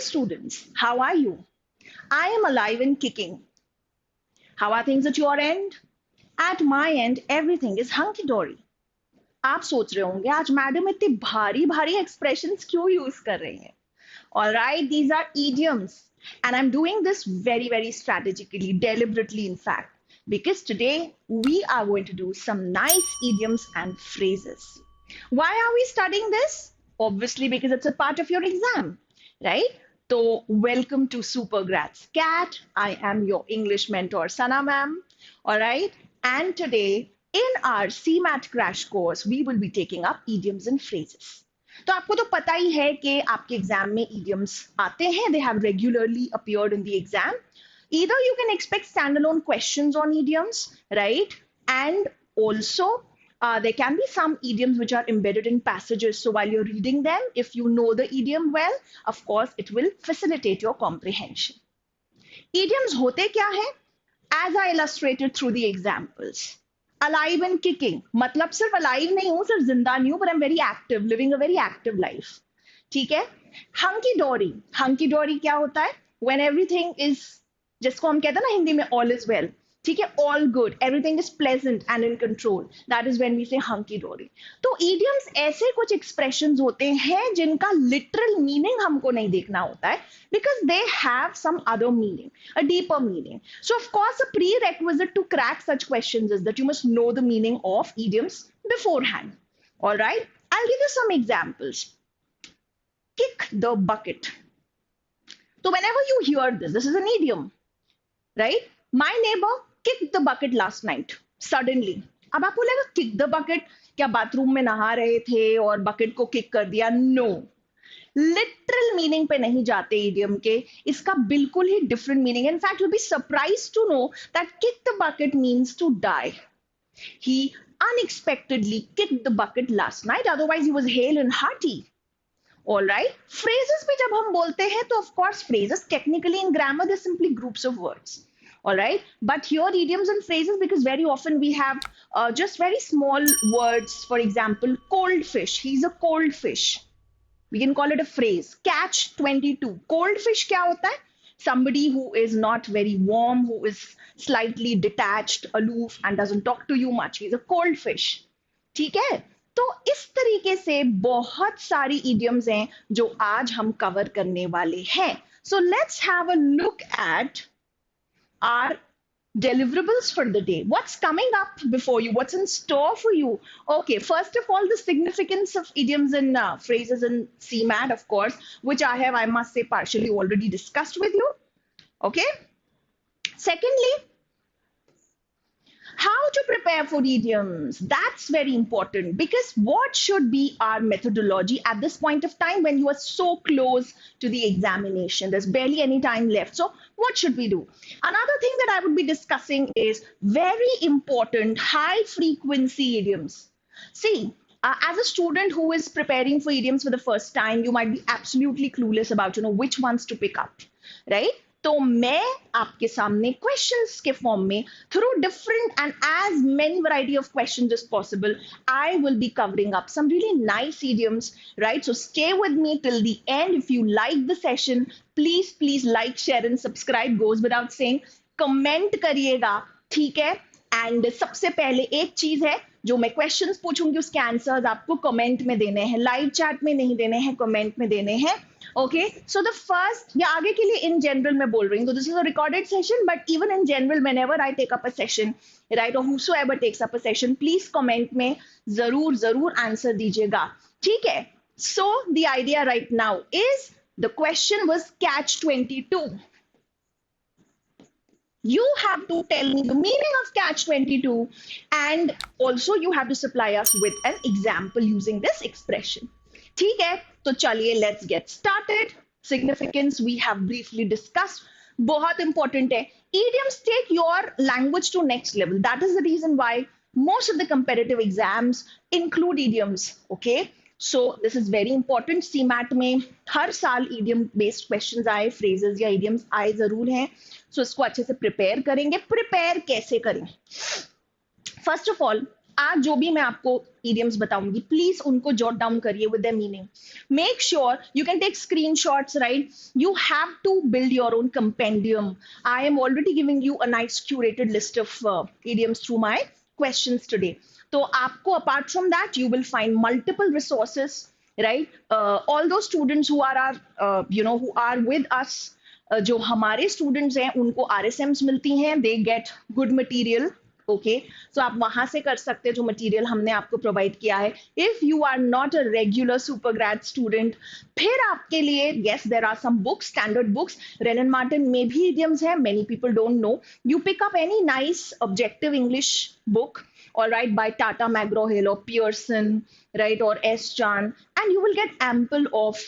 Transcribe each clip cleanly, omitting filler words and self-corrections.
students, how are you? I am alive and kicking. How are things at your end? At my end, everything is hunky dory. आप सोच रहे होंगे आज madam इतनी भारी भारी expressions क्यों यूज कर रही हैं? All right, these are idioms. And I'm doing this very, very strategically, deliberately, in fact, because today we are going to do some nice idioms and phrases. Why are we studying this? Obviously, because it's a part of your exam, right? So, welcome to Super Grats Cat. I am your English mentor, Sana ma'am. All right. And today, in our CMAT Crash Course, we will be taking up idioms and phrases. तो आपको तो पता ही है कि आपके exam में idioms आते हैं. They have regularly appeared in the exam. Either you can expect standalone questions on idioms, right? And also, there can be some idioms which are embedded in passages. So while you're reading them, if you know the idiom well, of course, it will facilitate your comprehension. Idioms hote kya hai? As I illustrated through the examples. Alive and kicking. मतलब सिर्फ alive नहीं हूँ, सिर्फ जिंदा नहीं हूँ, but I'm very active, living a very active life. ठीक है? Hunky dory. Hunky dory क्या होता है? When everything is, जिसको हम कहते हैं ना हिंदी में all is well. ठीक है? All good. Everything is pleasant and in control. That is when we say hunky dory. तो idioms ऐसे कुछ expressions होते हैं जिनका literal meaning हमको नहीं देखना होता है because they have some other meaning, a deeper meaning. So of course a prerequisite to crack such questions is that you must know the meaning of idioms beforehand. All right? I'll give you some examples. Kick the bucket. So whenever you hear this is an idiom, right? My neighbor kicked the bucket last night suddenly. अब आपको लगा kick the bucket क्या bathroom में नहा रहे थे और bucket को किक कर दिया? No. Literal meaning पे नहीं जाते idiom के. इसका बिल्कुल ही different meaning. In fact, you'll be surprised to know that kick the bucket means to die. He unexpectedly kicked the bucket last night. Otherwise, he was hale and hearty. All right. Phrases भी जब हम बोलते हैं तो of course phrases technically in grammar they're simply groups of words. All right. But here idioms and phrases because very often we have just very small words. For example, cold fish. He's a cold fish. We can call it a phrase. Catch 22. Cold fish क्या होता है? Somebody who is not very warm, who is slightly detached, aloof and doesn't talk to you much. He's a cold fish. ठीक है? तो इस तरीके से बहुत सारी idioms हैं जो आज हम cover करने वाले हैं. So let's have a look at our deliverables for the day. What's coming up before you? What's in store for you? Okay, first of all, the significance of idioms and phrases in CMAT, of course, which I must say, partially already discussed with you. Okay. Secondly, how to prepare for idioms. That's very important because what should be our methodology at this point of time when you are so close to the examination? There's barely any time left. So what should we do? Another thing that I would be discussing is very important high frequency idioms. See, as a student who is preparing for idioms for the first time, you might be absolutely clueless about, which ones to pick up, right? तो मैं आपके सामने questions के form में through different and as many variety of questions as possible, I will be covering up some really nice idioms, right? So stay with me till the end. If you like the session, please like, share and subscribe. Goes without saying. Comment करिएगा, ठीक है? And सबसे पहले एक चीज है जो मैं questions पूछूंगी उसके answers आपको comment में देने हैं, live chat में नहीं देने हैं, comment में देने हैं. Okay, so the first, या आगे के लिए in general मैं बोल रही हूँ, so this is a recorded session, but even in general, whenever I take up a session, right, or whosoever takes up a session, please comment में जरूर answer दीजिएगा, ठीक है? So the idea right now is the question was catch 22. You have to tell me the meaning of catch 22 and also you have to supply us with an example using this expression. ठीक है? तो चलिए let's get started. Significance we have briefly discussed. बहुत important है. Idioms take your language to next level. That is the reason why most of the competitive exams include idioms. Okay? So this is very important. CMAT में हर साल idiom based questions आए, phrases या idioms आए जरूर हैं. So इसको अच्छे से prepare करेंगे. Prepare कैसे करें? First of all, आज जो भी मैं आपको idioms बताऊंगी, please उनको jot down करिए with their meaning. Make sure you can take screenshots, right? You have to build your own compendium. I am already giving you a nice curated list of idioms through my questions today. So, aapko, apart from that, you will find multiple resources, right? All those students who are our, who are with us, जो हमारे students हैं उनको RSMs मिलती हैं, they get good material. Okay, so आप वहां से कर सकते हैं जो मटेरियल हमने आपको प्रोवाइड किया है. If you are not a regular super grade student, फिर आपके लिए yes there are some books, standard books. Wren Martin में भी इडियम्स है, many people don't know. You pick up any nice objective English book, all right, by Tata McGraw-Hill or Pearson, right, or S. Chan, and you will get ample of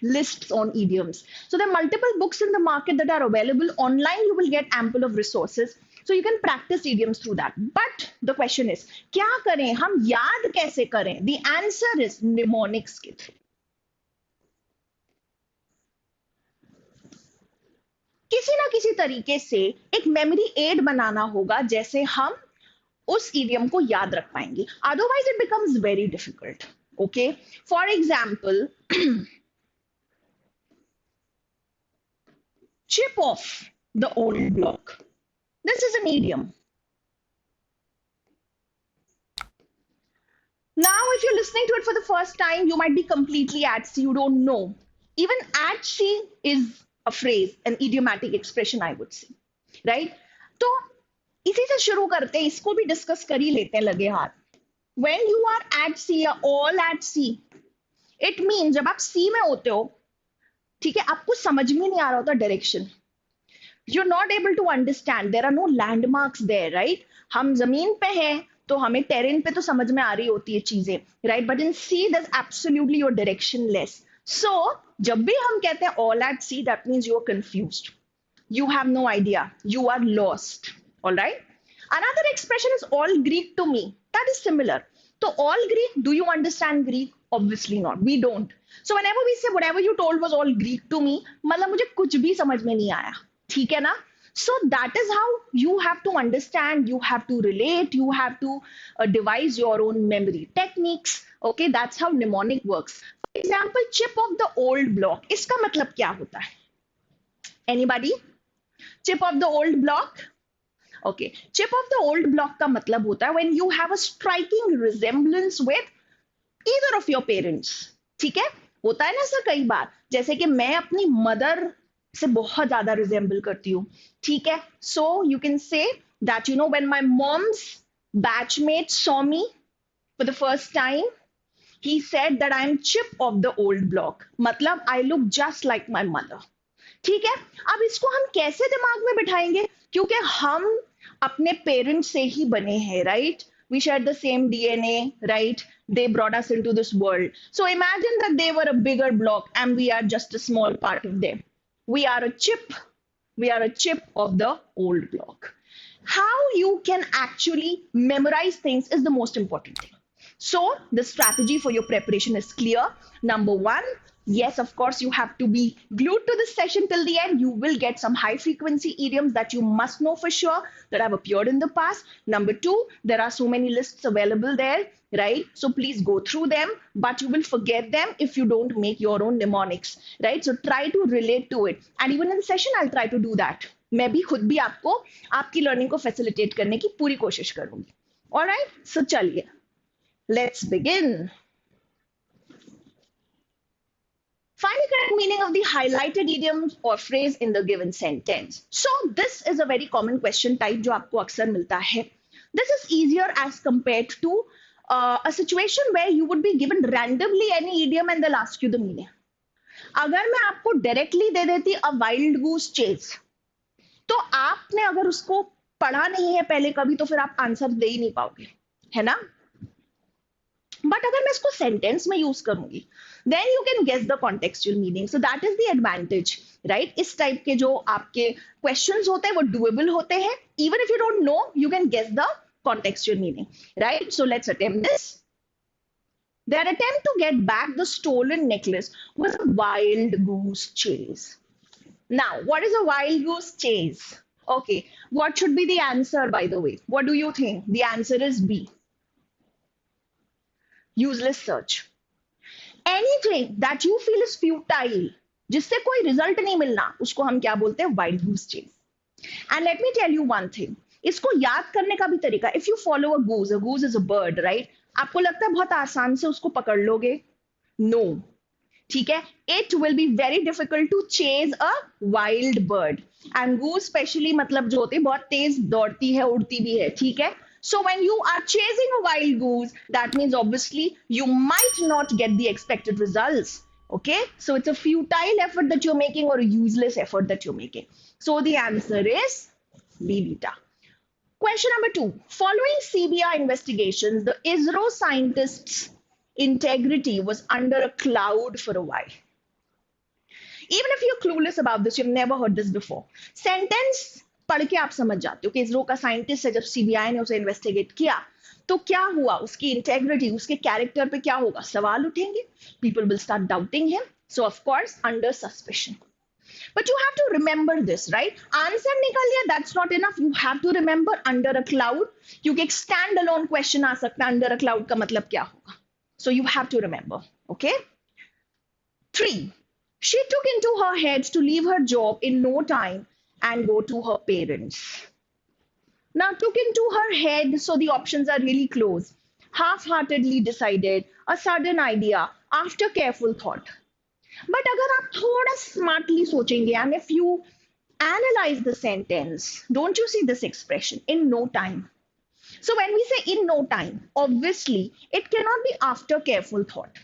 lists on idioms. So there are multiple books in the market that are available online. You will get ample of resources. So you can practice idioms through that. But the question is, क्या करें? हम याद कैसे करें? The answer is mnemonics के through. किसी ना किसी तरीके से एक मेमोरी एड बनाना होगा, जैसे हम उस इडियम को याद रख पाएंगे. Otherwise it becomes very difficult. Okay, for example, chip off the old block. This is an idiom. Now, if you're listening to it for the first time, you might be completely at sea. You don't know. Even at sea is a phrase, an idiomatic expression, I would say. Right? तो इसी से शुरू करते हैं, इसको भी discuss कर ही लेते हैं लगे हाथ. When you are at sea या all at sea, it means जब आप sea में होते हो, ठीक है, आपको समझ में नहीं आ रहा होता direction. You're not able to understand. There are no landmarks there, right? हम जमीन पे हैं तो हमें टेरेन पे तो समझ में आ रही होती है चीजें, right? But in sea, there's absolutely your directionless. So जब भी हम कहते हैं all at sea, that means you're confused. You have no idea. You are lost. All right. Another expression is all Greek to me. That is similar. So all Greek, do you understand Greek? Obviously not. We don't. So whenever we say whatever you told was all Greek to me, मतलब मुझे कुछ भी समझ में नहीं आया. ठीक है ना? So that is how you have to understand, you have to relate, you have to devise your own memory techniques. Okay, that's how mnemonic works. For example, chip of the old block. इसका मतलब क्या होता है? Anybody? Chip of the old block? Okay, chip of the old block का मतलब होता है when you have a striking resemblance with either of your parents. ठीक है, होता है ना सर कई बार, जैसे कि मैं अपनी मदर से बहुत ज्यादा रिजेंबल करती हूँ. ठीक है, so you can say that you know when my mom's batchmate saw me for the first time, he said that I am chip of the old block. मतलब I look just like my mother. ठीक है, अब इसको हम कैसे दिमाग में बिठाएंगे, क्योंकि हम अपने पेरेंट्स से ही बने हैं, right? We shared the same DNA, right? They brought us into this world. So imagine that they were a bigger block and we are just a small part of them. We are a chip. We are a chip of the old block. How you can actually memorize things is the most important thing. So the strategy for your preparation is clear. Number one, yes, of course, you have to be glued to this session till the end. You will get some high frequency idioms that you must know for sure that have appeared in the past. Number two, there are so many lists available there, right? So please go through them, but you will forget them if you don't make your own mnemonics, right? So try to relate to it. And even in the session, I'll try to do that. मैं भी खुद भी आपको आपकी learning को facilitate करने की पूरी कोशिश करूंगी. Alright, so चलिए, let's begin. Find the correct meaning of the highlighted idiom or phrase in the given sentence. So this is a very common question type जो आपको अक्सर मिलता है. This is easier as compared to a situation where you would be given randomly any idiom and they'll ask you the meaning. अगर मैं आपको directly दे देती a wild goose chase, तो आपने अगर उसको पढ़ा नहीं है पहले कभी तो फिर आप आंसर दे ही नहीं पाओगे, है ना? बट अगर मैं इसको सेंटेंस में यूज करूंगी, then you can guess the contextual meaning. So that is the advantage, right? इस टाइप के जो आपके questions होते हैं वो doable होते हैं. Even if you don't know, you can guess the contextual meaning, right? So let's attempt this. Their attempt to get back the stolen necklace was a wild goose chase. Now, what is a wild goose chase? Okay, what should be the answer, by the way? What do you think? The answer is B. Useless search. Anything that you feel is futile, जिससे कोई result नहीं मिलना, उसको हम क्या बोलते हैं? Wild goose chase. And let me tell you one thing, इसको याद करने का भी तरीका, if you follow a goose is a bird, right? आपको लगता है बहुत आसान से उसको पकड़ लोगे? नो, ठीक है, it will be very difficult to chase a wild bird. And goose specially मतलब जो होती है बहुत तेज दौड़ती है, उड़ती भी है, ठीक है? So when you are chasing a wild goose, that means obviously you might not get the expected results. Okay, so it's a futile effort that you're making or a useless effort that you're making. So the answer is B beta. Question number 2. Following CBI investigations, the ISRO scientists' integrity was under a cloud for a while. Even if you're clueless about this, you've never heard this before. Sentence पढ़ के आप समझ जाते हो कि इसरो का scientist है, जब सीबीआई ने उसे इन्वेस्टिगेट किया तो क्या हुआ, उसकी इंटेग्रिटी, उसके कैरेक्टर पे क्या होगा? सवाल उठेंगे, people will start doubting him, so of course under suspicion. But you have to remember this, right? Answer निकल लिया, that's not enough, you have to remember under a cloud, क्योंकि एक स्टैंड अलोन क्वेश्चन आ सकता है, under a cloud का मतलब क्या होगा, so you have to remember. Okay, 3. She took into her head to leave her job in no time and go to her parents. Now, took into her head, so the options are really close. Half-heartedly decided, a sudden idea, after careful thought. But अगर आप थोड़ा smartly सोचेंगे, and if you analyze the sentence, don't you see this expression, in no time? So when we say in no time, obviously, it cannot be after careful thought.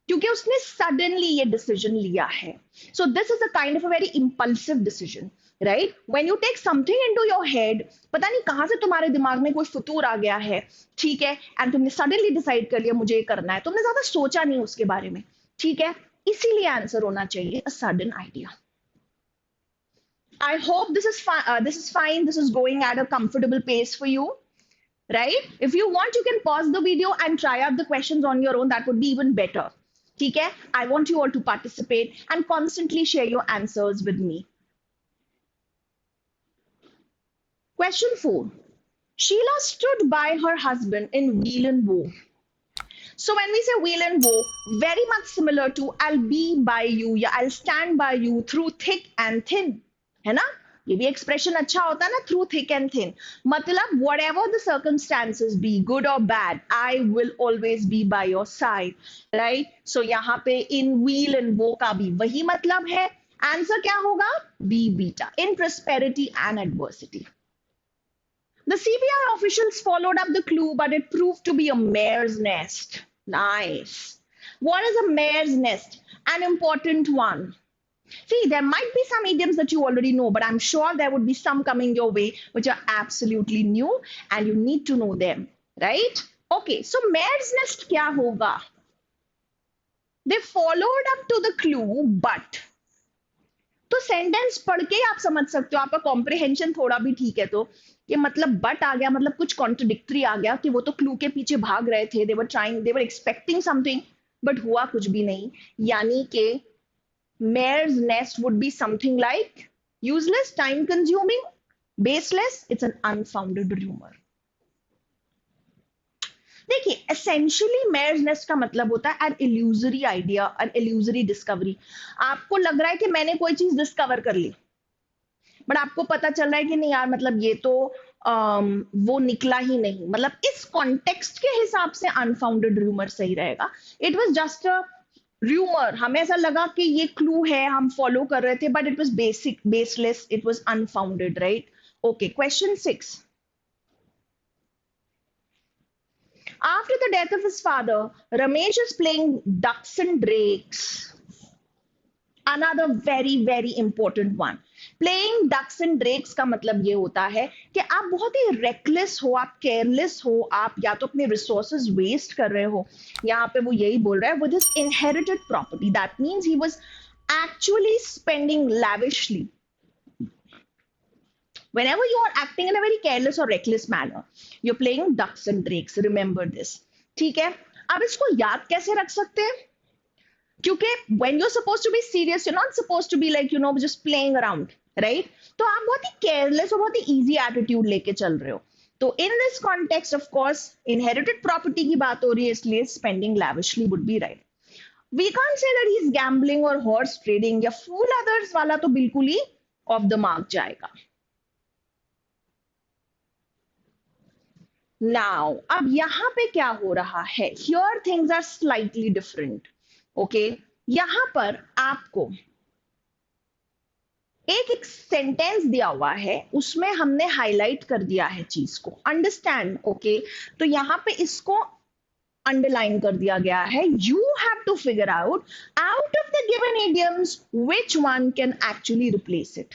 क्योंकि उसने suddenly ये decision लिया है, so this is a kind of a very impulsive decision, right? When you take something into your head, पता नहीं कहां से तुम्हारे दिमाग में कोई फतूर आ गया है, ठीक है, एंड तुमने सडनली डिसाइड कर लिया मुझे ये करना है, तुमने ज्यादा सोचा नहीं उसके बारे में, ठीक है, इसीलिए आंसर होना चाहिए a sudden idea. I hope this is fine. This is going at a comfortable pace for you, right? If you want, you can pause the video and try out the questions on your own. That would be even better. Okay? I want you all to participate and constantly share your answers with me. Question 4. Sheila stood by her husband in wheel and woe. So when we say wheel and woe, very much similar to I'll be by you या I'll stand by you through thick and thin, है ना? ये भी expression अच्छा होता है ना, through thick and thin, मतलब whatever the circumstances be, good और bad, I will always be by your side, right? So यहाँ पे इन व्हील एंड वो का भी वही मतलब है, आंसर क्या होगा? B beta, in prosperity and adversity. The CBI officials followed up the clue, but it proved to be a mare's nest. Nice. What is a mare's nest? An important one. See, there might be some idioms that you already know, but I'm sure there would be some coming your way which are absolutely new and you need to know them, right? Okay, so mare's nest kya hoga? They followed up to the clue, but तो sentence पढ़ के आप समझ सकते हो, आपका comprehension थोड़ा भी ठीक है तो ये मतलब बट आ गया, मतलब कुछ कॉन्ट्रडिक्टरी आ गया कि वो तो क्लू के पीछे भाग रहे थे, they were trying, they were expecting something, but हुआ कुछ भी नहीं, यानी कि mare's nest would be something like useless, time consuming, baseless, it's an unfounded rumor. देखिए, essentially mare's nest का मतलब होता है an illusory idea, an illusory discovery. आपको लग रहा है कि मैंने कोई चीज डिस्कवर कर ली, बट आपको पता चल रहा है कि नहीं यार, मतलब ये तो वो निकला ही नहीं, मतलब इस कॉन्टेक्स्ट के हिसाब से अनफाउंडेड रूमर सही रहेगा. It was just a rumour, हमें ऐसा लगा कि ये क्लू है, हम फॉलो कर रहे थे, but it was basic, baseless, it was unfounded, right? Okay, question 6. After the death of his father, Ramesh is playing ducks and drakes. Another very very important one. Playing ducks and drakes का मतलब ये होता है कि आप बहुत ही reckless हो, आप केयरलेस हो, आप या तो अपने रिसोर्सेज वेस्ट कर रहे हो. यहाँ पे वो यही बोल रहा है, with his inherited property. That means he was actually spending lavishly. Whenever you are acting in a very careless or reckless manner, you're playing ducks and drakes. Remember this. ठीक है? अब इसको याद कैसे रख सकते हैं? क्योंकि when you're supposed to be serious, you're not supposed to be like, you know, just playing around, right? तो आप बहुत ही careless और बहुत ही easy attitude लेके चल रहे हो. तो in this context, of course, inherited property की बात हो रही है, इसलिए spending lavishly would be right. We can't say that he is gambling और हॉर्स ट्रेडिंग या फूल अदर्स वाला तो बिल्कुल ही ऑफ द मार्क जाएगा. नाउ अब यहां पे क्या हो रहा है, here things are slightly different. Okay, यहां पर आपको एक सेंटेंस दिया हुआ है, उसमें हमने हाईलाइट कर दिया है चीज को, अंडरस्टैंड. ओके, तो यहां पे इसको अंडरलाइन कर दिया गया है. You have to figure out of the given idioms which one can actually replace it.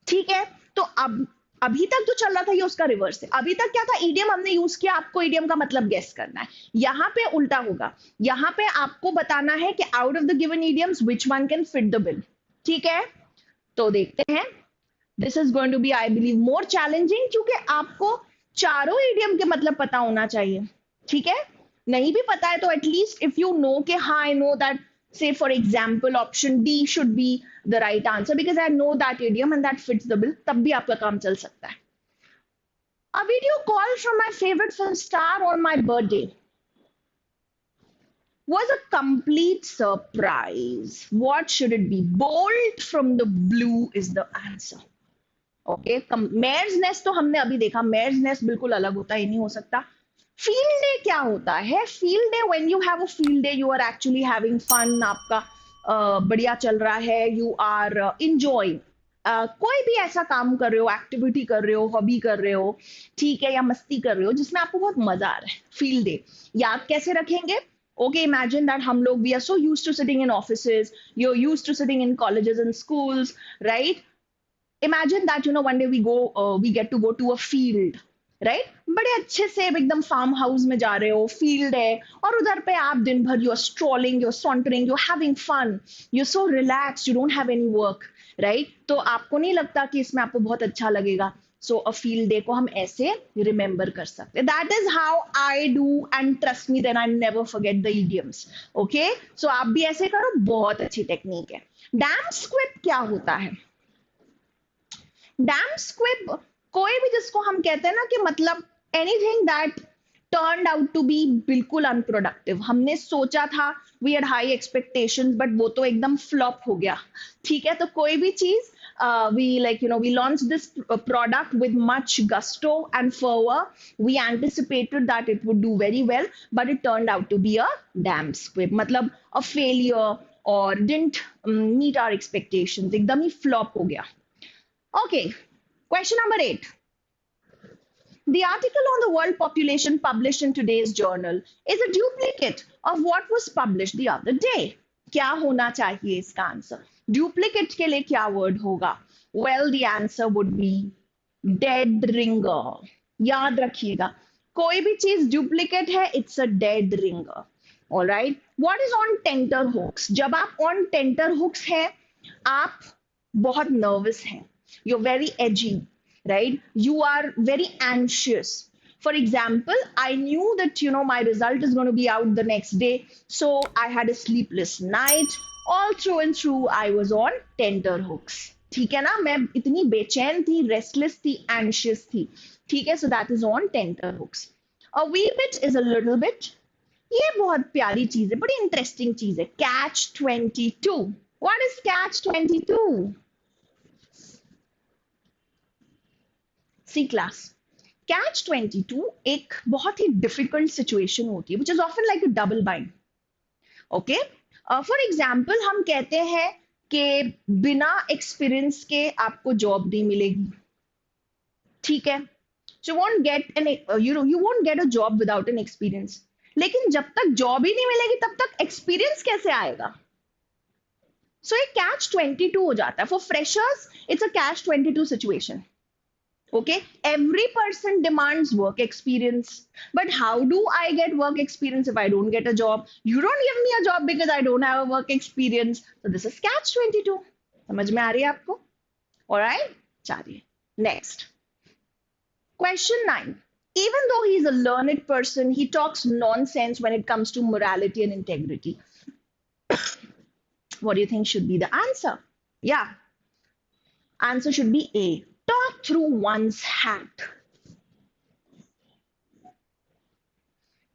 ठीक है, तो अब अभी तक जो चल रहा था ये उसका रिवर्स है. अभी तक क्या था, ईडियम हमने यूज किया, आपको ईडियम का मतलब गेस करना है. यहां पे उल्टा होगा, यहां पे आपको बताना है कि out of the given idioms which one can fit the bill. ठीक है, तो देखते हैं. This is going to be I believe more challenging, क्योंकि आपको चारों ईडियम के मतलब पता होना चाहिए. ठीक है, नहीं भी पता है तो एटलीस्ट इफ यू नो कि हाँ I know that, say for example option D should be the right answer because I know that idiom and that fits the bill, तब भी आपका काम चल सकता है. A video call from my favorite film star on my birthday was a complete surprise. What should it be? Bolt from the blue is the answer. Okay, mare's nest तो हमने अभी देखा, मेयर्स नेस्ट बिल्कुल अलग होता है, ये नहीं हो सकता. फील्ड डे क्या होता है? Field day, when you have a field day you are actually having fun, आपका बढ़िया चल रहा है, यू आर इंजॉइंग. कोई भी ऐसा काम कर रहे हो, एक्टिविटी कर रहे हो, हॉबी कर रहे हो, ठीक है, या मस्ती कर रहे हो जिसमें आपको बहुत मजा आ रहा है. फील्ड डे याद कैसे रखेंगे? Okay, imagine that हम लोग, we are so used to sitting in offices, you're used to sitting in colleges and schools, right? Imagine that, you know, one day we get to go to a field, right? बड़े अच्छे से एकदम farm house में जा रहे हो, field है, और उधर पे आप दिन भर you are strolling, you are sauntering, you are having fun, you so relax, you don't have any work, right? तो आपको नहीं लगता कि इसमें आपको बहुत अच्छा लगेगा. सो अ फील्ड डे को हम ऐसे रिमेंबर कर सकते. That is how I do, and trust me, then I never forget the idioms. Okay, so आप भी ऐसे करो, बहुत अच्छी टेक्निक है. डैम स्क्विड क्या होता है? डैम स्क्विब, कोई भी जिसको हम कहते हैं ना कि मतलब anything that turned out to be बिल्कुल अनप्रोडक्टिव. हमने सोचा था, we had high expectations, but वो तो एकदम फ्लॉप हो गया. ठीक है, तो कोई भी चीज, we like, you know, we launched this product with much gusto and fervor, we anticipated that it would do very well, but it turned out to be a damn squib, मतलब a failure or didn't meet our expectations, एकदम ही flop हो गया. Okay, question number 8. The article on the world population published in today's journal is a duplicate of what was published the other day. क्या होना चाहिए इसका answer? Duplicate के लिए क्या word होगा? Well, the answer would be dead ringer. याद रखिएगा, कोई भी चीज डुप्लीकेट है, it's a dead ringer. Alright, what is on tenter hooks? जब आप ऑन टेंटर हुक्स हैं, आप बहुत नर्वस हैं, you're very edgy, right? You are very anxious. For example, I knew that, you know, my result is going to be out the next day, so I had a sleepless night. All through and through I was on tenter hooks. ठीक है ना, मैं इतनी बेचैन थी, restless थी, anxious थी. ठीक है, so that is on tenter hooks. A wee bit is a little bit, ये बहुत प्यारी चीज है, बड़ी इंटरेस्टिंग चीज है. Catch 22. What is catch 22? See class, catch 22 एक बहुत ही डिफिकल्ट सिचुएशन होती है, which is often like a double bind. Okay, for example हम कहते हैं कि बिना एक्सपीरियंस के आपको जॉब नहीं मिलेगी. ठीक है, so won't get an, you won't get a job without an experience. लेकिन जब तक जॉब ही नहीं मिलेगी तब तक एक्सपीरियंस कैसे आएगा? सो एक कैच 22 हो जाता है. For freshers it's a catch 22 situation. Okay, every person demands work experience, but how do I get work experience if I don't get a job? You don't give me a job because I don't have a work experience. So this is catch 22. समझ में आ रही है आपको? Alright, चलिए next. Question 9. Even though he is a learned person, he talks nonsense when it comes to morality and integrity. What do you think should be the answer? Yeah, answer should be A. Talk through one's hat.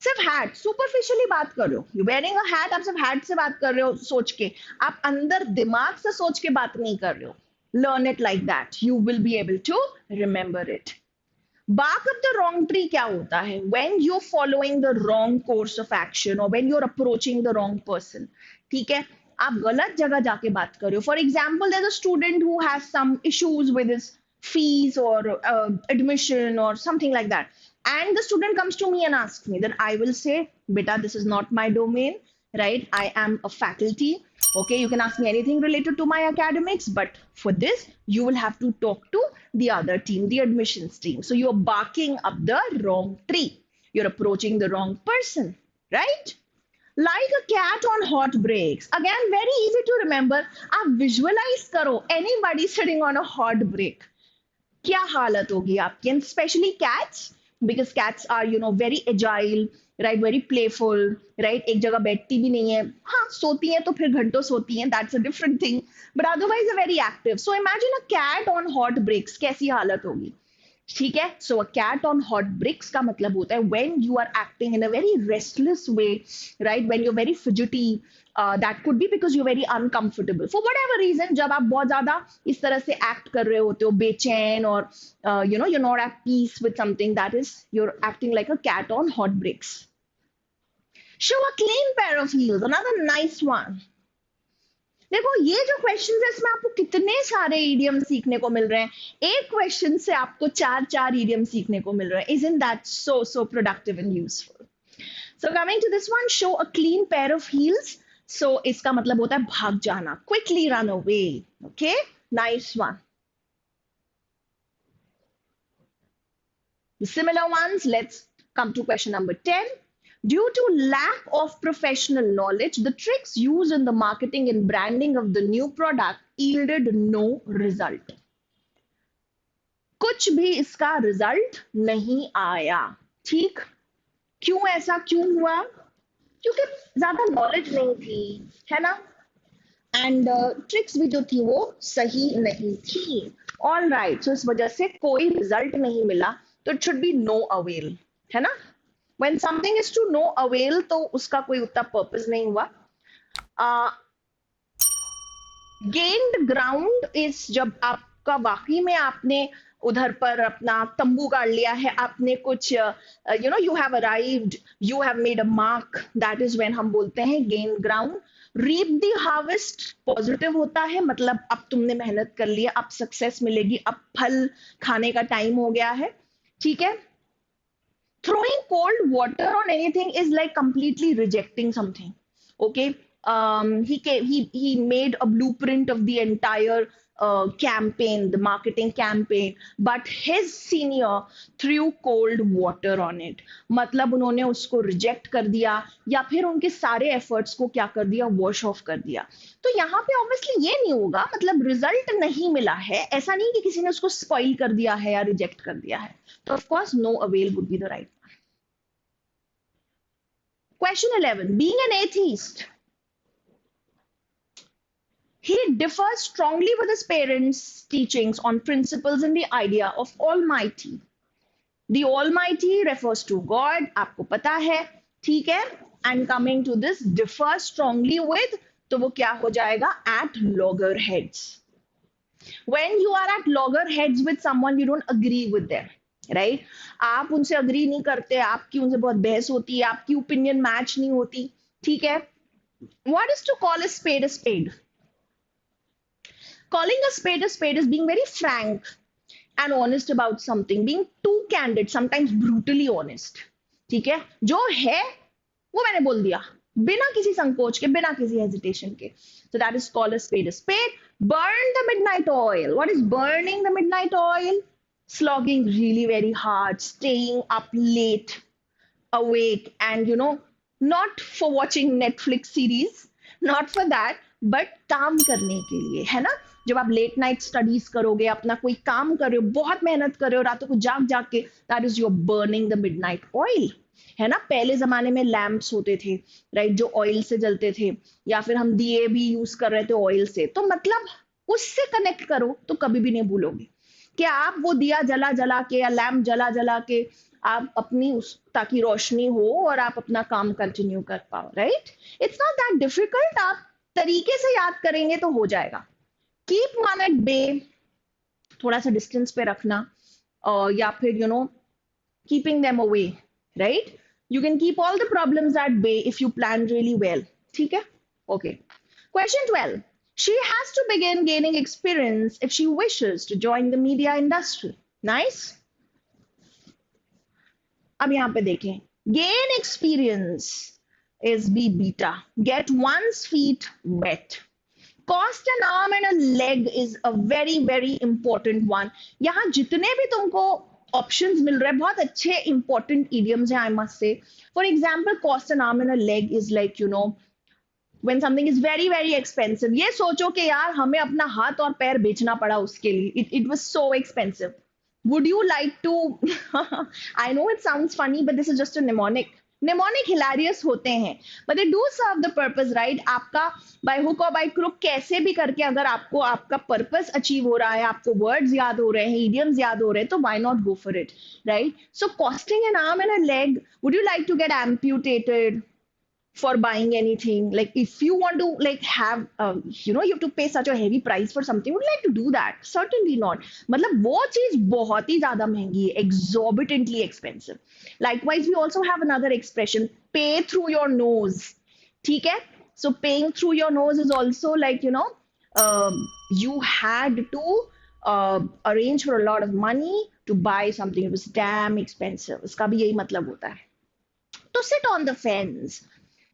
So सिर्फ hat, superficially बात कर रहे हो, you wearing a hat, आप सिर्फ hat से बात कर रहे हो सोच के, आप अंदर दिमाग से सोच के बात नहीं कर रहे हो. Learn it like that, you will be able to remember it. bark up the wrong tree क्या होता है? when you're following the wrong course of action or when you're approaching the wrong person. ठीक है, आप गलत जगह जाके बात कर रहे हो. For example, there's a student who has some issues with his fees or admission or something like that, and the student comes to me and asks me, then I will say, beta, this is not my domain, right? I am a faculty. Okay, you can ask me anything related to my academics, but for this you will have to talk to the other team, the admissions team. So you're barking up the wrong tree, you're approaching the wrong person, right? Like a cat on hot breaks, again very easy to remember. आप visualize करो anybody sitting on a hot break, क्या हालत होगी आपकी. And especially cats, because cats are you know very agile, right, very playful, right, एक जगह बैठती भी नहीं है. हाँ, सोती हैं तो फिर घंटों सोती हैं, that's a different thing, but otherwise a very active. So imagine a cat on hot breaks, कैसी हालत होगी. ठीक है, so a cat on hot bricks का मतलब होता है when you are acting in a very restless way, right, when you are very fidgety. That could be because you very uncomfortable for whatever reason. जब आप बहुत ज्यादा इस तरह से एक्ट कर रहे होते हो, बेचैन, और you know, you not at peace with something, that is your acting like a cat on hot bricks. Show a clean pair of heels, another nice one. देखो, ये जो क्वेश्चन है इसमें आपको कितने सारे इडियम सीखने को मिल रहे हैं. एक क्वेश्चन से आपको चार चार इडियम सीखने को मिल रहे हैं. Isn't that so productive and useful? So coming to this one, show a clean pair of heels. So इसका मतलब होता है भाग जाना, quickly run away. Okay, nice one. The similar ones, let's come to question number 10. Due to lack of professional knowledge, the tricks used in the marketing and branding of the new product yielded no result. कुछ भी इसका result नहीं आया. ठीक, क्यों ऐसा क्यों हुआ? क्योंकि ज्यादा नॉलेज नहीं थी, है ना, एंड ट्रिक्स भी जो थी वो सही नहीं थी. ऑल राइट, सो इस वजह से कोई रिजल्ट नहीं मिला, तो it should be no avail, है ना. When something is to no avail, तो उसका कोई उतना पर्पस नहीं हुआ. Gained ground is जब आपका वाकई में आपने उधर पर अपना तंबू गाड़ लिया है, आपने कुछ you know, you have arrived, you have made a mark, that is when हम बोलते हैं gain ground. Reap the harvest positive होता है, मतलब अब तुमने मेहनत कर लिया, अब सक्सेस मिलेगी, अब फल खाने का टाइम हो गया है. ठीक है. Throwing cold water on anything is like completely rejecting something. Okay, he made a blueprint of the entire campaign, the marketing campaign, but his senior threw cold water on it. मतलब उन्होंने उसको reject कर दिया, या फिर उनके सारे efforts को क्या कर दिया, wash off कर दिया. तो यहाँ पे obviously ये नहीं होगा, मतलब result नहीं मिला है, ऐसा नहीं कि किसी ने उसको spoil कर दिया है या reject कर दिया है. तो of course no avail would be the right. Question 11. Being an atheist, he differs strongly with his parents' teachings on principles and the idea of Almighty. The Almighty refers to God, आपको पता है, ठीक है. And coming to this, differ strongly with, तो वो क्या हो जाएगा, at loggerheads. When you are at loggerheads with someone, you don't agree with them. Right, आप उनसे अग्री नहीं करते, आपकी उनसे बहुत बहस होती है, आपकी ओपिनियन मैच नहीं होती. ठीक है. What is to call a spade? Calling a spade is being very frank and honest about something, being too candid, sometimes brutally honest. ठीक है, जो है वो मैंने बोल दिया, बिना किसी संकोच के, बिना किसी हेजिटेशन के. So that is called a spade. Burn the midnight oil. What is burning the midnight oil? Slogging really very hard, staying up late, awake, and you know, not for watching Netflix series, not for that, but काम करने के लिए, है ना. जब आप late night studies करोगे, अपना कोई काम कर रहे हो, बहुत मेहनत कर रहे हो, रातों को जाग जाग के, that is your burning the midnight oil, है ना. पहले जमाने में लैंप्स होते थे, राइट, जो ऑयल से जलते थे, या फिर हम दिए भी यूज कर रहे थे ऑयल से. तो मतलब उससे कनेक्ट करो तो कभी भी नहीं भूलोगे कि आप वो दिया जला जला के या लैम्प जला जला के आप अपनी ताकि रोशनी हो और आप अपना काम कंटिन्यू कर पाओ, right? It's not that difficult, आप तरीके से याद करेंगे तो हो जाएगा. कीप वन एट बे, थोड़ा सा डिस्टेंस पे रखना, या फिर keeping them away, right? You can keep all the problems at bay if you plan really well. ठीक है? Okay. Question 12. She has to begin gaining experience if she wishes to join the media industry. Nice. अब यहाँ पे देखें. Gain experience is B beta. Get one's feet wet. Cost an arm and a leg is a very very important one. यहाँ जितने भी तुमको options मिल रहे हैं बहुत अच्छे इंपॉर्टेंट इडियम्स हैं, I must say. For example, cost N arm and a leg is like when something is very very expensive. ये सोचो कि यार हमें अपना हाथ और पैर बेचना पड़ा उसके लिए. It was so expensive. Would you like to I know it sounds funny but this is just a mnemonic hilarious होते हैं but they do serve the purpose, right? आपका by hook or by crook कैसे भी करके अगर आपको आपका purpose achieve हो रहा है, आपको words याद हो रहे हैं, idioms याद हो रहे हैं, तो why not go for it, right? So costing an arm and a leg, would you like to get amputated for buying anything? Like if you want to like have you have to pay such a heavy price for something, would you like to do that? Certainly not. मतलब वो चीज बहुत ही ज्यादा महंगी है, exorbitantly expensive. Likewise, we also have another expression, pay through your nose. ठीक है? So paying through your nose is also like you had to arrange for a lot of money to buy something. It was damn expensive. इसका भी यही मतलब होता है. To sit on the fence.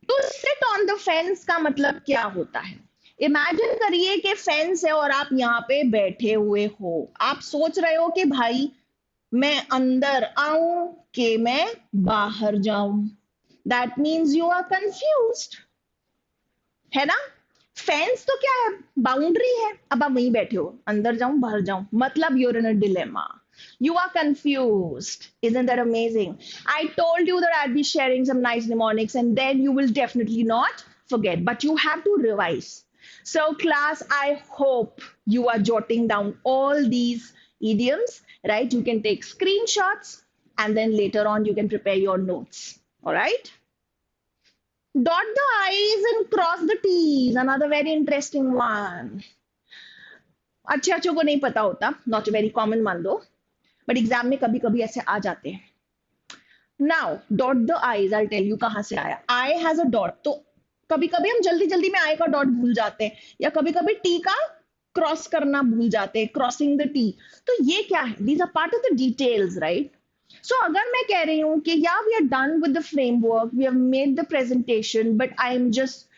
तो sit on the fence का मतलब क्या होता है? इमेजिन करिए कि फेंस है और आप यहाँ पे बैठे हुए हो. आप सोच रहे हो कि भाई मैं अंदर आऊं कि मैं बाहर जाऊं. That means you are confused, है ना? फेंस तो क्या है? बाउंड्री है. अब आप वहीं बैठे हो, अंदर जाऊं बाहर जाऊं, मतलब you're in a dilemma. You are confused. Isn't that amazing? I told you that I'd be sharing some nice mnemonics and then you will definitely not forget, but you have to revise. So class, I hope you are jotting down all these idioms, right? You can take screenshots and then later on you can prepare your notes. All right? Dot the I's and cross the T's. Another very interesting one. अच्छे अच्छों को नहीं पता होता, not a very common one though. But exam में कभी कभी ऐसे आ जाते हैं. Now dot the i's, I tell you कहां से आया. आई हैज अ डॉट, तो कभी कभी हम जल्दी जल्दी में आई का डॉट भूल जाते हैं या कभी कभी टी का क्रॉस करना भूल जाते हैं, क्रॉसिंग द टी. तो ये क्या है? These are part of the details, right? So अगर मैं कह रही हूँ कि या we are done with the framework, we have made the presentation but I am just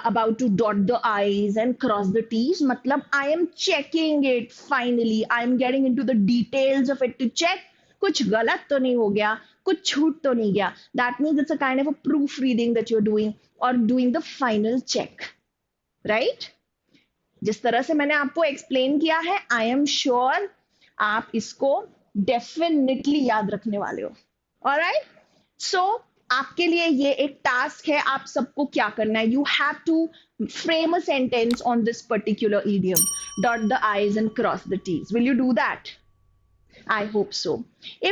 about to dot the I's and cross the T's, matlab I am checking it finally. I am getting into the details of it to check कुछ गलत तो नहीं हो गया, कुछ छूट तो नहीं गया. That means it's a kind of a proofreading that you're doing or doing the final check, right? जिस तरह से मैंने आपको एक्सप्लेन किया है, I am sure आप इसको definitely याद रखने वाले हो. Alright? So आपके लिए ये एक टास्क है. आप सबको क्या करना है? You have to frame a sentence on this particular idiom. Dot the i's and cross the t's. Will you do that? I hope so.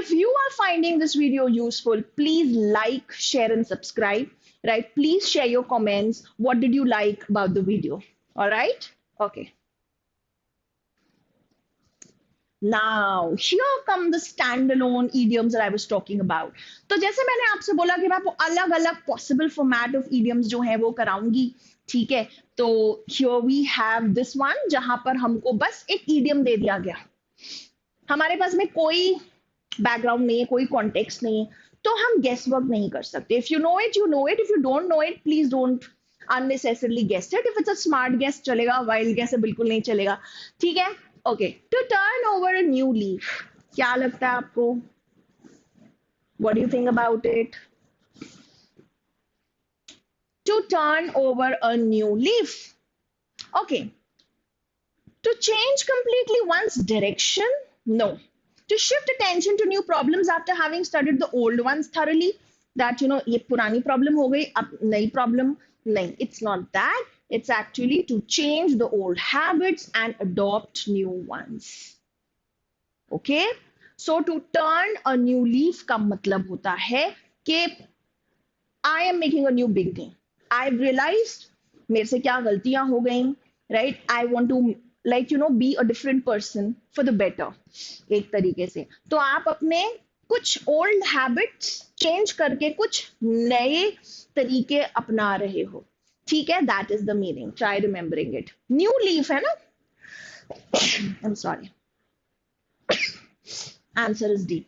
If you are finding this video useful, please like, share and subscribe, right? Please share your comments. What did you like about the video? All right? Okay. Now, here come the standalone idioms that I was talking about. तो जैसे मैंने आपसे बोला कि मैं आपको अलग अलग possible format of idioms जो है वो कराऊंगी, ठीक है? तो here we have this one जहां पर हमको बस एक idiom दे दिया गया. हमारे पास में कोई बैकग्राउंड नहीं है, कोई कॉन्टेक्स्ट नहीं है, तो हम गेस वर्क नहीं कर सकते. If you know it you know it, if you don't know it please don't unnecessarily guess it. If it's a smart guess चलेगा, wild guess बिल्कुल नहीं चलेगा. ठीक है? Okay, to turn over a new leaf. क्या लगता है आपको? What do you think about it? To turn over a new leaf. Okay. To change completely one's direction? No. To shift attention to new problems after having studied the old ones thoroughly? That, ये पुरानी problem हो गई, अब नई problem नहीं. It's not that. It's actually to change the old habits and adopt new ones. Okay? So to turn a new leaf का मतलब होता है कि I am making a new beginning, I realize मेरे से क्या गलतियां हो गई, right, I want to like you know be a different person for the better एक तरीके से। तो आप अपने कुछ ओल्ड हैबिट्स चेंज करके कुछ नए तरीके अपना रहे हो, ठीक है, that is the meaning, try remembering it. New leaf है ना, I am sorry, answer is D,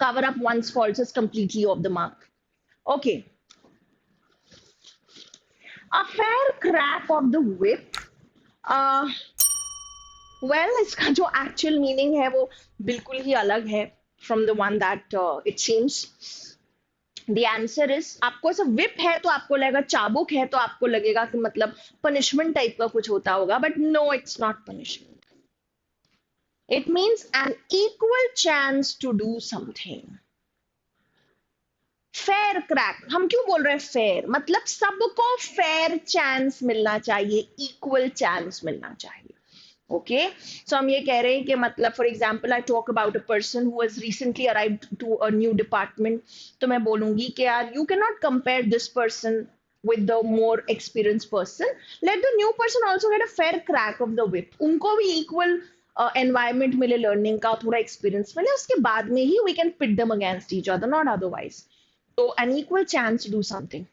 cover up one's faults is completely off the mark. Okay, a fair crack of the whip. uh, well, इसका जो actual meaning है वो बिल्कुल ही अलग है from the one that it seems. The answer is, आपको ऐसा whip है तो आपको लगेगा, चाबुक है तो आपको लगेगा कि मतलब punishment टाइप का कुछ होता होगा, but no, it's not punishment. It means an equal chance to do something. Fair crack, हम क्यों बोल रहे हैं फेयर, मतलब सबको फेयर चांस मिलना चाहिए, इक्वल चांस मिलना चाहिए। ओके, सो हम ये कह रहे हैं कि मतलब for example I talk about a person who has recently arrived to a new department, तो मैं बोलूंगी कि यार you can not compare this person with the more experienced person, let the new person also get a fair crack of the whip, उनको भी equal environment मिले, learning का थोड़ा experience मिले, उसके बाद में ही we can pit them against each other, not otherwise. So an equal chance to do something.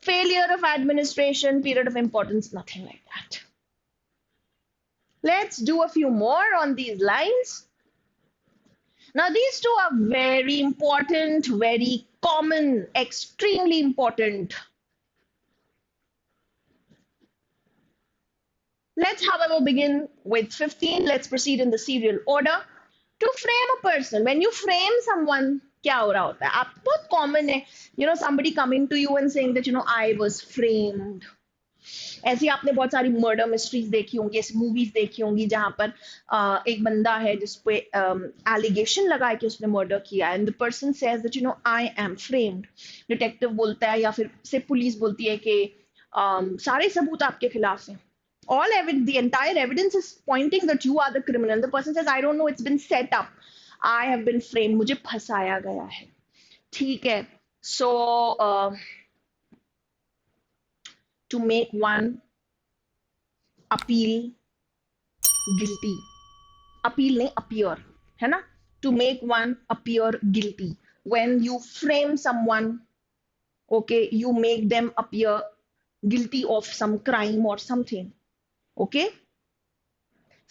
Failure of administration, period of importance, nothing like that. Let's do a few more on these lines. Now, these two are very important, very common, extremely important. Let's, however, begin with 15. Let's proceed in the serial order. To frame a person, when you frame someone, क्या हो रहा होता है, आप बहुत common है, you know somebody coming to you and saying that you know I was framed. ऐसी आपने बहुत सारी मर्डर मिस्ट्रीज देखी होंगी, ऐसी मूवीज देखी होंगी जहां पर एक बंदा है जिसपे एलिगेशन लगा है कि उसने मर्डर किया, and the person says that you no I am framed. Detective बोलता है या फिर से पुलिस बोलती है कि सारे सबूत आपके खिलाफ हैं, all the entire evidence is pointing that you are the criminal. The person says I don't know, it's been set up, I have been framed, मुझे फंसाया गया है, ठीक है। So to make one appeal guilty, appeal नहीं appear, है ना, to make one appear guilty, when you frame someone, okay, you make them appear guilty of some crime or something. Okay,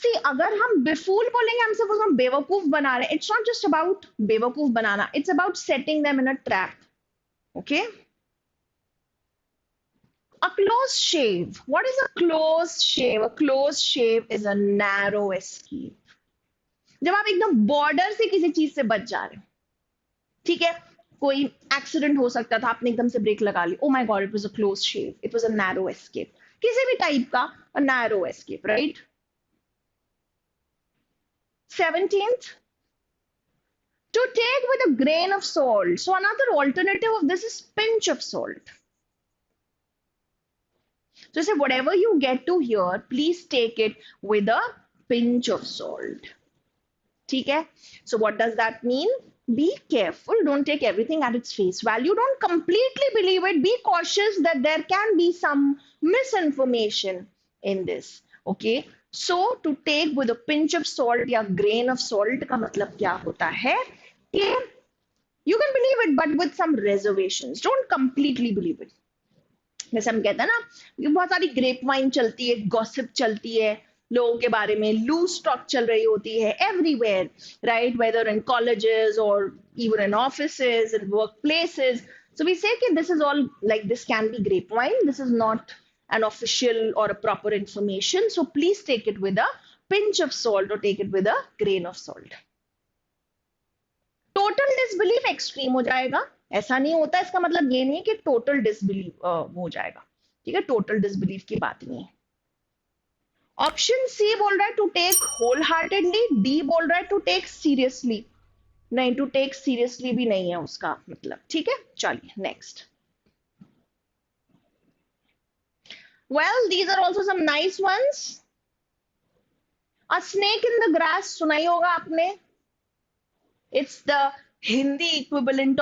सी अगर हम बेफूल बोलेंगे, हम सिर्फ उसको बेवकूफ बना रहे हैं, इट्स नॉट जस्ट अबाउट बेवकूफ बनाना, it's about setting them in a trap. Okay, a close shave, what is a close shave? A close shave is a narrow escape, जब आप एकदम बॉर्डर से किसी चीज से बच जा रहे हैं, ठीक है, कोई एक्सीडेंट हो सकता था, आपने एकदम से ब्रेक लगा ली, oh my god, it was a close shave, it was a narrow escape, किसी भी टाइप का a narrow escape, right. 17th, to take with a grain of salt. So another alternative of this is pinch of salt. So say whatever you get to hear, please take it with a pinch of salt. Okay? So what does that mean? Be careful. Don't take everything at its face value. Don't completely believe it. Be cautious that there can be some misinformation in this. Okay? So to take with a pinch of salt या grain of salt का मतलब क्या होता है कि you can believe it but with some reservations, don't completely believe it. जैसे हम कहते हैं ना, ये बहुत सारी ग्रेप वाइन चलती है, गॉसिप चलती है लोगों के बारे में, लूज टॉक चल रही होती है everywhere, right, whether in colleges और even in offices, in work places, so we say कि this is all like this can be grapevine, this is not an official or a proper information, so please take it with a pinch of salt or take it with a grain of salt. Total disbelief extreme हो जाएगा, ऐसा नहीं होता, इसका मतलब ये नहीं है कि टोटल डिसबिलीफ हो जाएगा, ठीक है, टोटल डिसबिलीफ की बात नहीं है। ऑप्शन सी बोल रहा है to take wholeheartedly, D बोल रहा है टू टेक सीरियसली, नहीं, टू टेक सीरियसली भी नहीं है उसका मतलब, ठीक है, चलिए next. Well these are also some nice ones. A snake in the grass सुनाई होगा आपने, It's the Hindi equivalent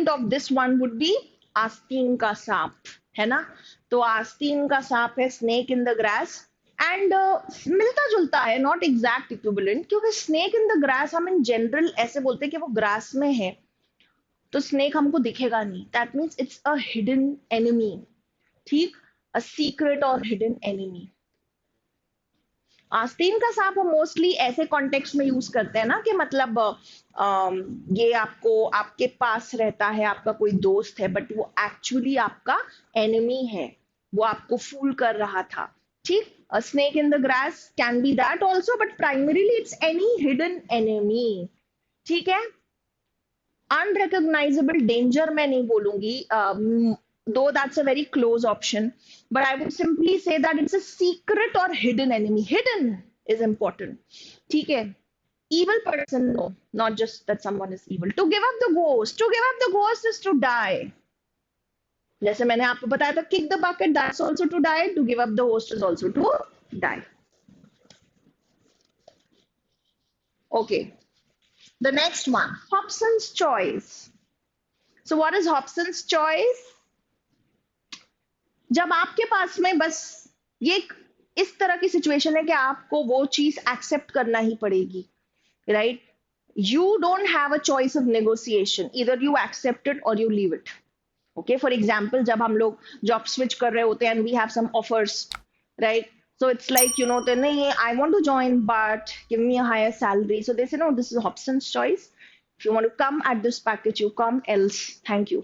of this one would be आस्तीन का सांप, है ना? तो आस्तीन का सांप है snake in the grass, and मिलता जुलता है, नॉट एग्जैक्ट इक्विवेलेंट, क्योंकि स्नेक इन द ग्रास हम इन जनरल ऐसे बोलते हैं कि वो ग्रास में है, तो स्नेक हमको दिखेगा नहीं, that means it's a hidden enemy, ठीक, अ सीक्रेट और हिडन एनिमी। आस्तीन का सांप हम मोस्टली ऐसे कॉन्टेक्स्ट में यूज करते हैं ना कि मतलब ये आपको आपके पास रहता है, आपका कोई दोस्त है, बट वो एक्चुअली आपका एनिमी है, वो आपको फूल कर रहा था, ठीक। अ snake in the grass can be that also, but primarily it's any hidden enemy, ठीक है। अनरिकॉग्नाइजेबल डेंजर मैं नहीं बोलूंगी, though that's a very close option, but I would simply say that it's a secret or hidden enemy. Hidden is important, ठीक है। Evil person, no, not just that someone is evil. To give up the ghost, to give up the ghost is to die. जैसे मैंने आपको बताया था, kick the bucket, that's also to die. To give up the ghost is also to die. Okay, the next one, Hobson's choice. So what is Hobson's choice? जब आपके पास में बस ये इस तरह की सिचुएशन है कि आपको वो चीज एक्सेप्ट करना ही पड़ेगी, right? You don't have a choice of negotiation, इधर यू एक्सेप्ट इट और you leave it. Okay, for example जब हम लोग जॉब स्विच कर रहे होते हैं and we have some offers, right? So it's like you know, तो नहीं, I want to join but give me a higher salary, so they say no, this is Hobson's choice, if you want to come at this package you come, else thank you.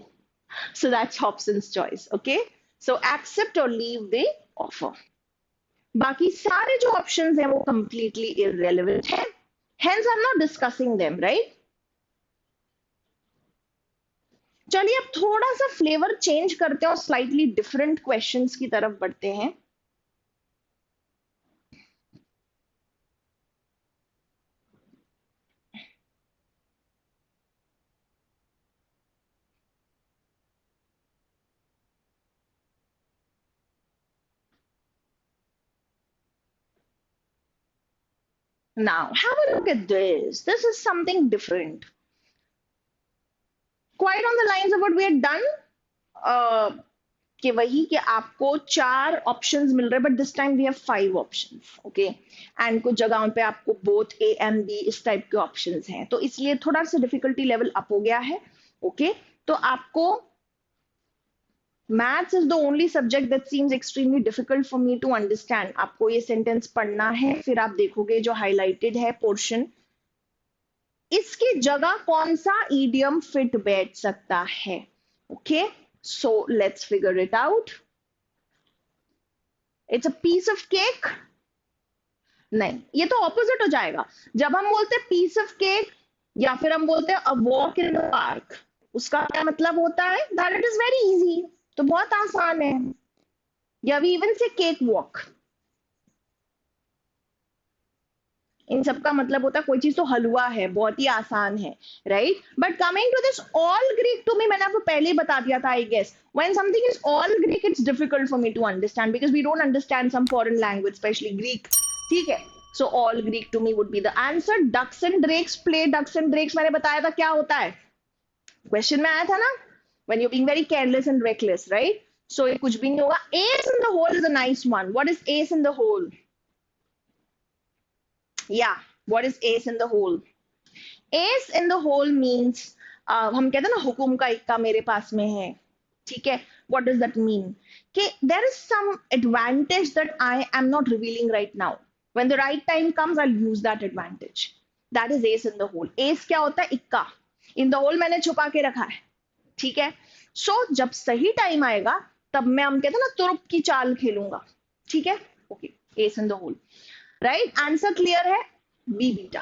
So that's Hobson's choice, okay? So accept or leave the offer. बाकी सारे जो options हैं वो completely irrelevant हैं. Hence I'm not discussing them, right? चलिए अब थोड़ा सा फ्लेवर चेंज करते हैं और स्लाइटली डिफरेंट क्वेश्चंस की तरफ बढ़ते हैं। Now have a look at this. This is something different. Quite on the lines of what we had done. कि वही कि आपको 4 ऑप्शंस मिल रहे हैं, but this time we have 5 options, okay. And कुछ जगहों पे आपको बोथ ए एंड बी इस टाइप के ऑप्शंस हैं, तो इसलिए थोड़ा सा डिफिकल्टी लेवल अप हो गया है, ओके। तो आपको maths is the only subject that seems extremely difficult for me to understand. आपको ये सेंटेंस पढ़ना है, फिर आप देखोगे जो हाईलाइटेड है पोर्शन, इसकी जगह कौन सा ईडियम फिट बैठ सकता है, okay. So let's figure it out. It's a piece of cake. नहीं, ये तो ऑपोजिट हो जाएगा। जब हम बोलते हैं पीस ऑफ केक या फिर हम बोलते हैं a walk in the park, उसका क्या मतलब होता है? That it is very easy, तो बहुत आसान है। या वी इवन से केक वॉक, इन सबका मतलब होता है कोई चीज तो हलवा है, बहुत ही आसान है, right? But coming to this all Greek, to me, मैंने आपको पहले ही बता दिया था, I guess when something is all Greek it's difficult for me to understand because we don't understand some foreign language, especially Greek, ठीक है। So all Greek to me would be the answer. Ducks and drakes play, ducks and drakes मैंने बताया था क्या होता है, question में आया था ना, when you being very careless and reckless, right? So ये कुछ भी नहीं होगा। Ace in the hole is a nice one. What is ace in the hole? Yeah, what is ace in the hole? Ace in the hole means हम कहते हैं ना हुकुम का इक्का मेरे पास में है, ठीक है। What does that mean? कि there is some advantage that I am not revealing right now. When the right time comes, I'll use that advantage. That is ace in the hole. Ace क्या होता है? इक्का। In the hole मैंने छुपा के रखा है, ठीक है। So जब सही टाइम आएगा तब मैं, हम कहते हैं ना, तुरुप की चाल खेलूंगा, ठीक है। Okay, ace in the hole. Right, answer clear है, B beta.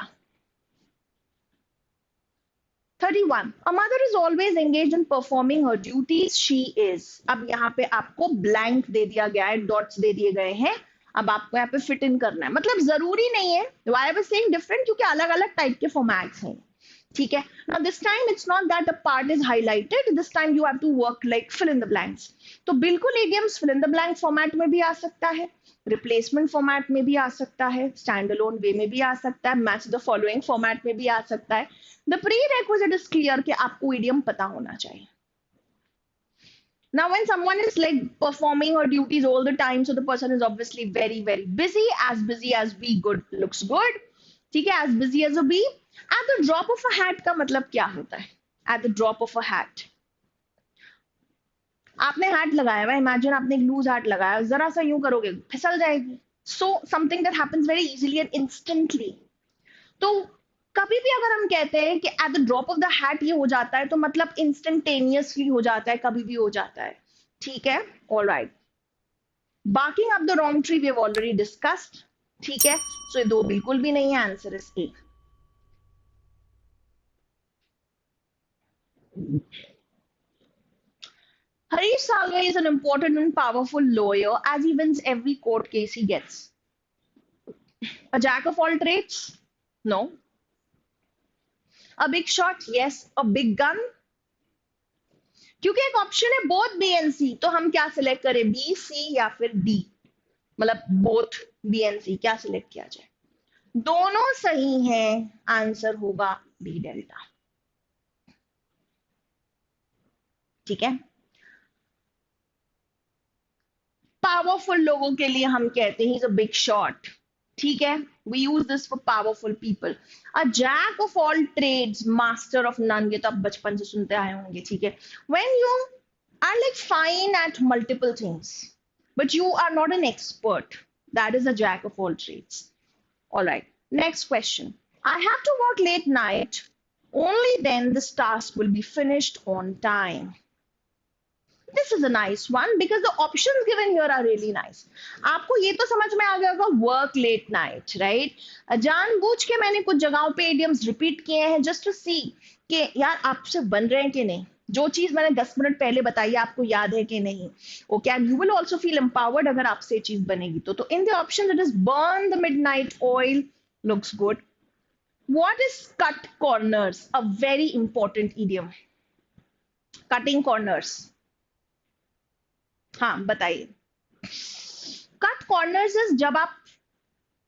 31, a mother is always engaged in performing her duties, she is। अब यहाँ पे आपको ब्लैंक दे दिया गया है, डॉट्स दे दिए गए हैं, अब आपको यहाँ पे फिट इन करना है। मतलब जरूरी नहीं है, why I was saying different, क्योंकि अलग अलग टाइप के फॉर्मेट्स हैं, ठीक है. Now this time it's not that the part is highlighted, this time you have to work like fill in the blanks. तो बिल्कुल idioms fill in the blank format में भी आ सकता है, replacement format में भी आ सकता है, standalone way में भी आ सकता है, match the following format में भी आ सकता है. The prerequisite is clear कि आपको idiom पता होना चाहिए. Now, when someone is like performing her duties all the time, so the person is obviously very, very busy as bee good looks good. ठीक है, as busy as a bee. At the drop of a hat का मतलब क्या होता है? At the drop of a hat. आपने hat लगाया हुआ, imagine आपने एक loose hat लगाया, जरा सा यूं करोगे, फिसल जाएगी. So something that happens very easily and instantly. तो कभी भी अगर हम कहते हैं कि at the drop of the hat ये हो जाता है तो मतलब इंस्टेंटेनियसली हो जाता है, कभी भी हो जाता है. ठीक है, alright. Barking up the wrong tree we have already discussed. ठीक है, सो ये दो बिल्कुल भी नहीं है, answer is A. Harish Salve is an important and powerful lawyer as he wins every court case he gets. A jack of all trades? No. A big shot? Yes. A big gun? क्योंकि एक option है both B and सी, तो हम क्या select करें, B C या फिर D, मतलब बोथ बी एंड सी, क्या सिलेक्ट किया जाए? दोनों सही हैं, आंसर होगा बी डेल्टा. ठीक है. पावरफुल लोगों के लिए हम कहते हैं he is a big shot. ठीक है, we use this for powerful people. A jack of all trades, master of none, ये तो आप बचपन से सुनते आए होंगे. ठीक है, when you are like fine at multiple things but you are not an expert, that is a jack of all trades. Alright, next question. I have to work late night, only then this task will be finished on time. This is a nice one because the options given here are really nice. आपको ये तो समझ में आ गया होगा, work late night, right? जानबूझ के मैंने कुछ जगहों पे idioms repeat किए हैं just to see कि यार आपसे बन रहे हैं कि नहीं. जो चीज मैंने 10 मिनट पहले बताई आपको याद है कि नहीं. Okay, and you will also feel empowered अगर आपसे ये चीज बनेगी तो in the option that is burn the midnight oil, looks good. What is cut corners? A very important idiom. Cutting corners. हाँ बताइए. Cut corners is जब आप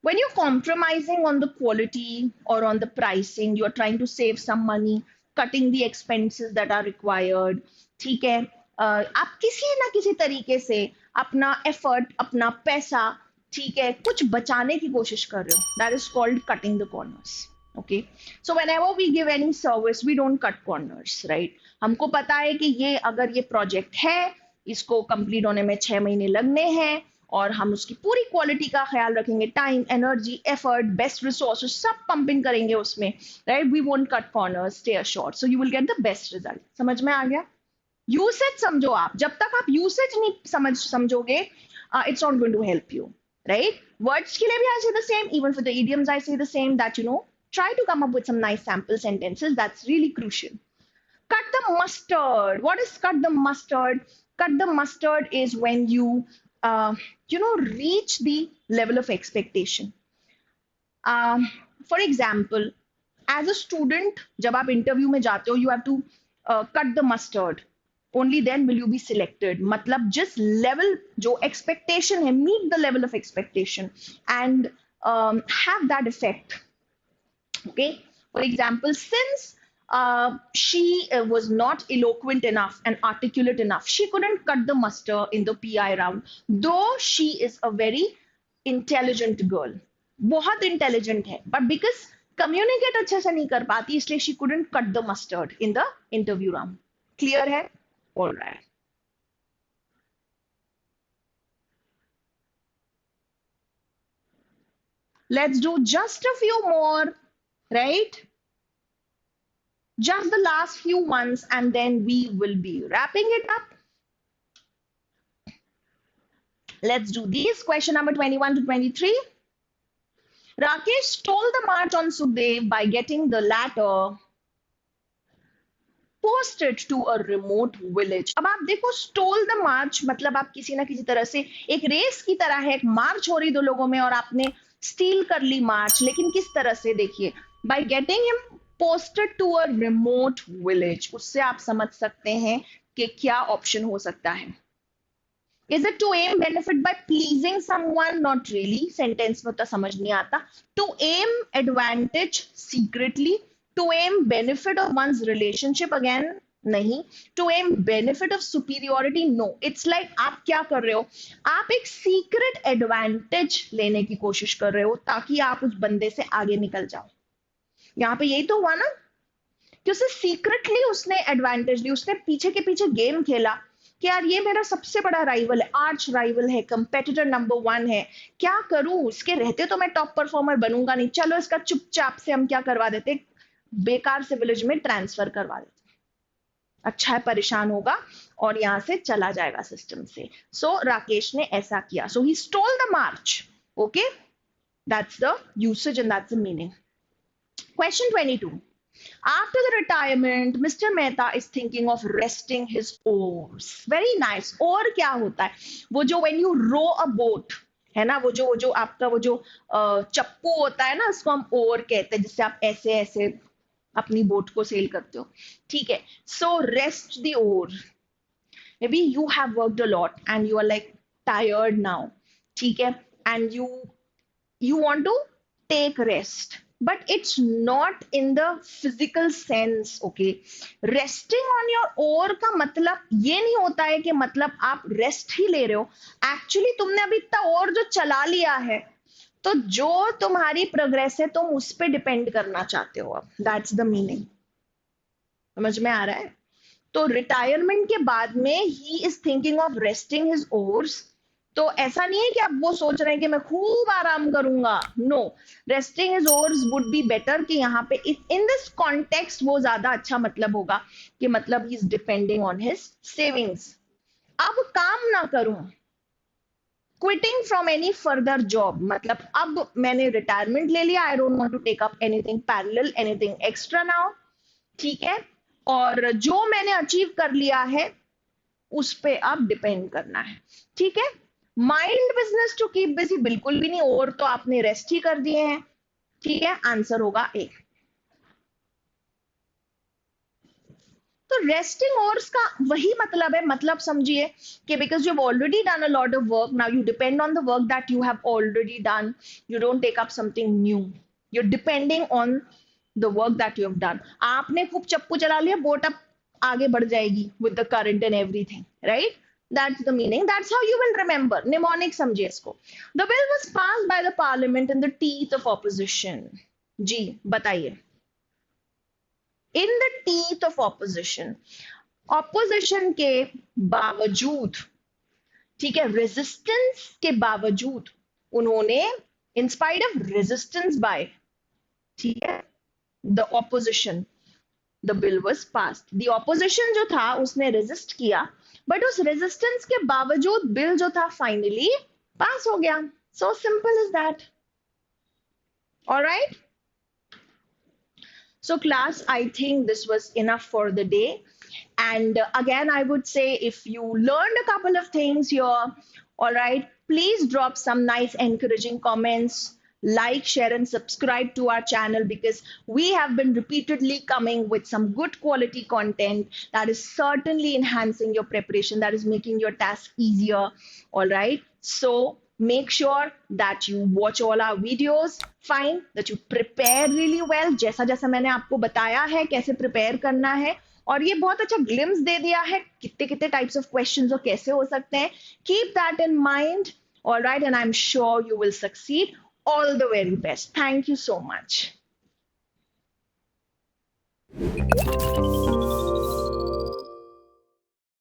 when you're compromising on the quality or on the pricing, you are trying to save some money, cutting the expenses that are required. ठीक है, आप किसी ना किसी तरीके से अपना effort, अपना पैसा, ठीक है, कुछ बचाने की कोशिश कर रहे हो. That is called cutting the corners. Okay, so whenever we give any service, we don't cut corners, right? हमको पता है कि ये अगर ये प्रोजेक्ट है, इसको कंप्लीट होने में 6 महीने लगने हैं और हम उसकी पूरी क्वालिटी का ख्याल रखेंगे, time, energy, effort, best resources सब पंपिंग करेंगे उसमें, right? We won't cut corners, stay assured, so you will get the best result. समझ में आ गया? यूसेज समझो आप, जब तक आप यूसेज नहीं समझोगे, it's not going to help you, right? Words के लिए भी I say the same, even for the idioms I say the same, that you know, try to come up with some nice sample sentences. That's really crucial. Cut the mustard. What is cut the mustard? Cut the mustard is when you reach the level of expectation. For example, as a student, जब आप interview में जाते हो, you have to cut the mustard. Only then will you be selected. मतलब जिस level जो expectation है, meet the level of expectation and have that effect. Okay, for example, since she was not eloquent enough and articulate enough, she couldn't cut the mustard in the PI round, though she is a very intelligent girl. बहुत intelligent है, but because communicate अच्छे से नहीं कर पाती, इसलिए she couldn't cut the mustard in the interview round. Clear है? All right. Let's do just a few more. Right? Just the last few ones and then we will be wrapping it up. Let's do these. Question number 21 to 23. Rakesh stole the march on Sukhdev by getting the latter posted to a remote village. अब आप देखो, stole the march मतलब आप किसी ना किसी तरह से, एक रेस की तरह है, एक मार्च हो रही दो लोगों में और आपने स्टील कर ली मार्च, लेकिन किस तरह से? देखिए, by getting him posted to a remote village, उससे आप समझ सकते हैं कि क्या ऑप्शन हो सकता है. Is it to aim benefit by pleasing someone? Not really. Sentence में तो समझ नहीं आता. To aim advantage secretly. To aim benefit of one's relationship again. नहीं. To aim benefit of superiority. No. It's like आप क्या कर रहे हो? आप एक secret advantage लेने की कोशिश कर रहे हो ताकि आप उस बंदे से आगे निकल जाओ. यहाँ पे यही तो हुआ ना कि उसे सीक्रेटली उसने एडवांटेज ली, उसने पीछे के पीछे गेम खेला कि यार ये मेरा सबसे बड़ा राइवल है, आर्च राइवल है, कंपेटिटर नंबर 1 है, क्या करूं, इसके रहते तो मैं टॉप परफॉर्मर बनूंगा नहीं, चलो इसका चुपचाप से हम क्या करवा देते, बेकार से विलेज में ट्रांसफर करवा देते. अच्छा है, परेशान होगा और यहां से चला जाएगा सिस्टम से. सो राकेश ने ऐसा किया. So he stole the march. Okay, that's the usage and that's the meaning. Question 22. After the retirement, Mr. Mehta is thinking of resting his oars. Very nice. Oar क्या होता है? वो जो when you row a boat है ना, वो जो आपका वो जो चप्पू होता है ना, उसको हम ओर कहते हैं, जिससे आप ऐसे ऐसे अपनी बोट को सेल करते हो. ठीक है. So rest the oar. Maybe you have worked a lot and you are like tired now. ठीक है. And you want to take rest, but it's not in the physical sense. Okay, resting on your oar का मतलब ये नहीं होता है कि मतलब आप रेस्ट ही ले रहे हो. एक्चुअली तुमने अभी इतना ओर जो चला लिया है, तो जो तुम्हारी प्रोग्रेस है तुम उस पर डिपेंड करना चाहते हो. अब दैट्स द मीनिंग. समझ में आ रहा है? तो रिटायरमेंट के बाद में he is thinking of resting his ores. तो ऐसा नहीं है कि आप वो सोच रहे हैं कि मैं खूब आराम करूंगा. No, resting his oars would be better. कि यहाँ पे इन दिस कॉन्टेक्स्ट वो ज्यादा अच्छा मतलब होगा कि मतलब he is depending on his savings. अब काम ना करूं, quitting from any further job, मतलब अब मैंने रिटायरमेंट ले लिया, I don't want to take up anything parallel, anything extra now. ठीक है. और जो मैंने अचीव कर लिया है उस पे अब डिपेंड करना है. ठीक है. Mind business to keep busy, बिल्कुल भी नहीं. और तो आपने रेस्ट ही कर दिए हैं. ठीक है. आंसर होगा ए. तो रेस्टिंग ओर्स का वही मतलब है. मतलब समझिए कि because you have already done a lot of work, now you depend on the work that you have already done. You don't take up something new. You are depending on the work that you have done. आपने खूब चप्पू चला लिया, boat अब आगे बढ़ जाएगी with the current and everything, right? That's the meaning. That's how you will remember. Mnemonic समझिए इसको. The bill was passed by the parliament in the teeth of opposition. जी बताइए. In the teeth of opposition. Opposition के बावजूद, ठीक है, resistance के बावजूद उन्होंने, in spite of resistance by, ठीक है, the opposition, the bill was passed. The opposition जो था उसने resist किया, but उस resistance के बावजूद bill जो था finally pass हो गया. So simple is that. All right. So class, I think this was enough for the day. And again, I would say if you learned a couple of things here, all right, please drop some nice encouraging comments. Like, share, and subscribe to our channel, because we have been repeatedly coming with some good quality content that is certainly enhancing your preparation, that is making your task easier. All right. So make sure that you watch all our videos. Fine, that you prepare really well. जैसा जैसा मैंने आपको बताया है कैसे prepare करना है, और ये बहुत अच्छा ग्लिम्स दे दिया है कितने कितने टाइप्स ऑफ क्वेश्चंस और कैसे हो सकते हैं. Keep that in mind. All right, and I'm sure you will succeed. All the very best. Thank you so much.